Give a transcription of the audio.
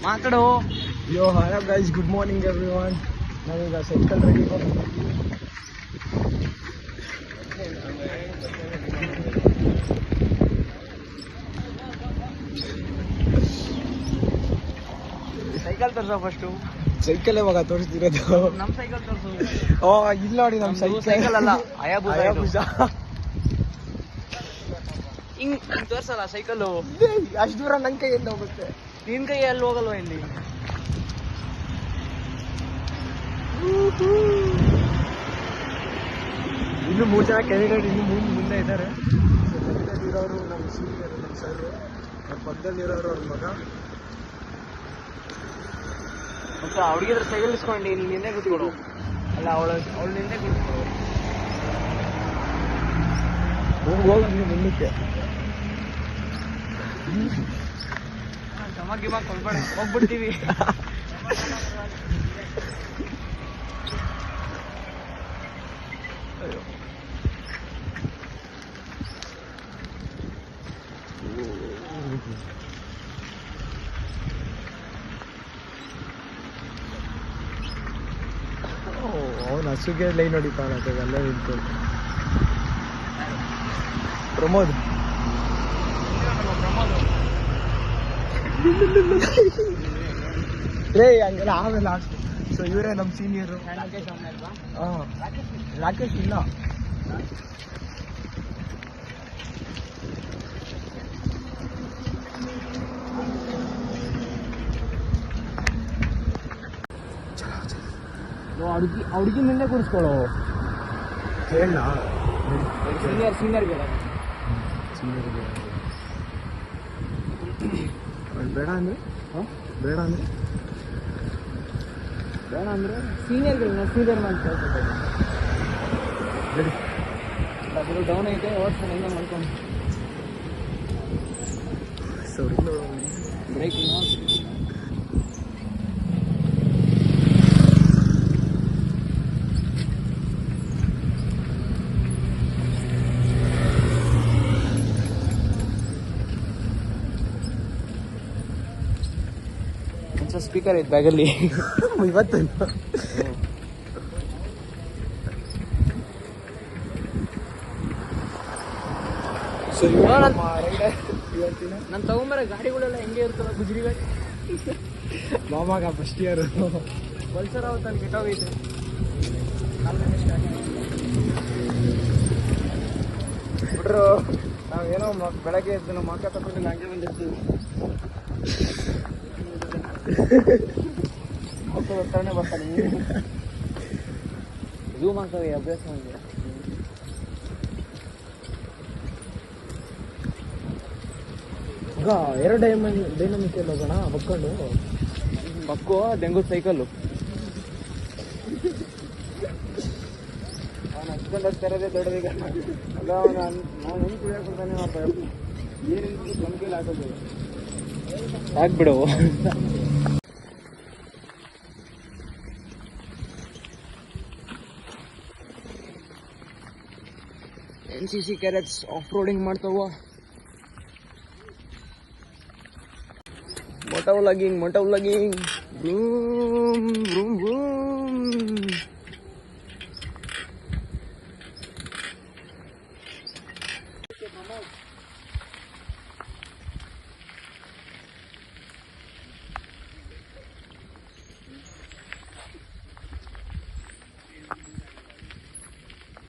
ಮಾತಾಡು. Yo hello guys, good morning everyone. ನಾವೀಗ cycle ready cycle ತೋರ್ಸೋ ಫಸ್ಟು. ಸೈಕಲ್ ಯಾವಾಗ ತೋರಿಸ್ತಿರೋದು? ನಮ್ಮ ಸೈಕಲ್ ತೋರ್ಸು. ಓ ಇಲ್ಲ ನೋಡಿ, ನಮ್ಮ ಸೈಕಲ್ ಅಲ್ಲ, ಹಯಾಬುಸಾ. ಹಿಂಗ್ ತೋರ್ಸಲ್ಲ ಸೈಕಲ್ಲು. ಅಷ್ಟು ದೂರ ನನ್ನ ಕೈಯಿಂದ ಹೋಗುತ್ತೆ, ನಿನ್ ಕೈ ಎಲ್ಲಿ ಹೋಗಲ್ವಾ ಇಲ್ಲಿ? ಇನ್ನು 3 ಜನ ಕ್ಯಾಂಡಿಡೇಟ್ ಇನ್ನು ಮುಂದೆ ಇದ್ದಾರೆ. ಪಕ್ಕದಲ್ಲಿರೋರು ನಮ್ಮ ಸೀನಿಯರ್, ನಮ್ಮ ಸರ್. ಪಕ್ಕದಲ್ಲಿರೋರು ಅವ್ರ ಮಗ. ಮತ್ತೆ ಹುಡುಗಿದ್ರ ಸೈಕಲ್ ಇಸ್ಕೊಂಡು ಇಲ್ಲಿ ನಿನ್ನೆ ಕೂತ್ಕೊಡು. ಅಲ್ಲ ಅವಳು ನಿನ್ನೆ ಕೂತ್ಕೊಡು. ಹೋಗಿ ಮುಂದಕ್ಕೆ ಗಿಮ ಕೊಡ್ಬೇಡ, ಹೋಗ್ಬಿಡ್ತೀವಿ. ಅವನು ಹಸುಗೆ ಲೈನ್ ಹೊಡಿತಾನ ಎಲ್ಲ ನಿಂತ್ಕೊಂಡು. ಪ್ರಮೋದ್ ರೇ ಹಂಗೆಲ್ಲ ಆಮೇಲೆ ಲಾಸ್ಟ್. ಸೊ ಇವರೇ ನಮ್ಮ ಸೀನಿಯರು. ಹಾಂ, ರಾಕೇಶ್ ಇಲ್ಲ. ಹುಡುಗಿ ನಿನ್ನೆ ಕೂರಿಸ್ಕೊಳ್ಳೋ. ಹೇಳ ಸೀನಿಯರ್ಗೆ ಬೇಡ ಅಂದ್ರೆ ಬೇಡ ಅಂದ್ರೆ ಬೇಡ ಅಂದ್ರೆ ಸೀನಿಯರ್ಗೆ ಸೀನಿಯರ್ ಮಾಡಿ ಕೇಳ್ಬೇಕು. ಅದ್ರ ಡೌನ್ ಐತೆ, ಓಡ್ಸ್ಕೊಂಡು ಹೆಂಗೆ ಮಾಡ್ಕೊಂಡು ಬ್ರೇಕ್. ಸ್ಪೀಕರ್ ಐತೆ ಬ್ಯಾಗಲ್ಲಿ. ಇವತ್ತು ನಾನು ತಗೊಂಬರ ಗಾಡಿಗಳೆಲ್ಲ ಹೆಂಗೆ ಇರ್ತವೆ ಗುಜರಿ ಗಾಡಿ. ಮಾಮಾಗ ಫಸ್ಟ್ ಇಯರ್ ಪಲ್ಸರ್ ಅವತ್ತು ಅಲ್ಲಿ ಕೆಟ್ಟೋಗೈತೆ. ಬಿಟ್ರು ನಾವೇನೋ ಬೆಳಗ್ಗೆ ಎದ್ದು ನಾವು ಮಾಕ ತಗೊಂಡು ಹಂಗೆ ಬಂದಿರ್ತೀವಿ. ಬರ್ತಾನೆ ಬರ್ತಾನೆ ಝೂಮ್ ಆಗ್ತವೆ ಅಭ್ಯಾಸ ಮಾಡಿ. ಈಗ 2 ಡೈನಮಿಕ್ ಎಲ್ಲ ಹೋಗೋಣ ಬಕ್ಕೊಂಡು. ಬಕ್ಕು ಡೆಂಗು ಸೈಕಲ್ಲು ಅವನು ಹಚ್ಕೊಂಡು ಹೋಗ್ತಾರದೇ ದೊಡ್ಡದೀಗ. ಅಲ್ಲ ನಾವು ಹೆಂಗೆ ಕುಡಿಯಾಕೊಳ್ತಾನೆ ಏನಿದ್ರು ನಂಬಿಕೆಯಲ್ಲಿ ಹಾಕೋದು. ಆಗ್ಬಿಡು. NCC ಕ್ಯಾರೆಟ್ಸ್ ಆಫ್ ರೋಡಿಂಗ್ ಮಾಡ್ತಾವ. ಮೊಟ ವ್ಲಾಗಿಂಗ್ ಬ್ರೂಮ್ ಬ್ರೂಮ್ ಬ್ರೂಮ್.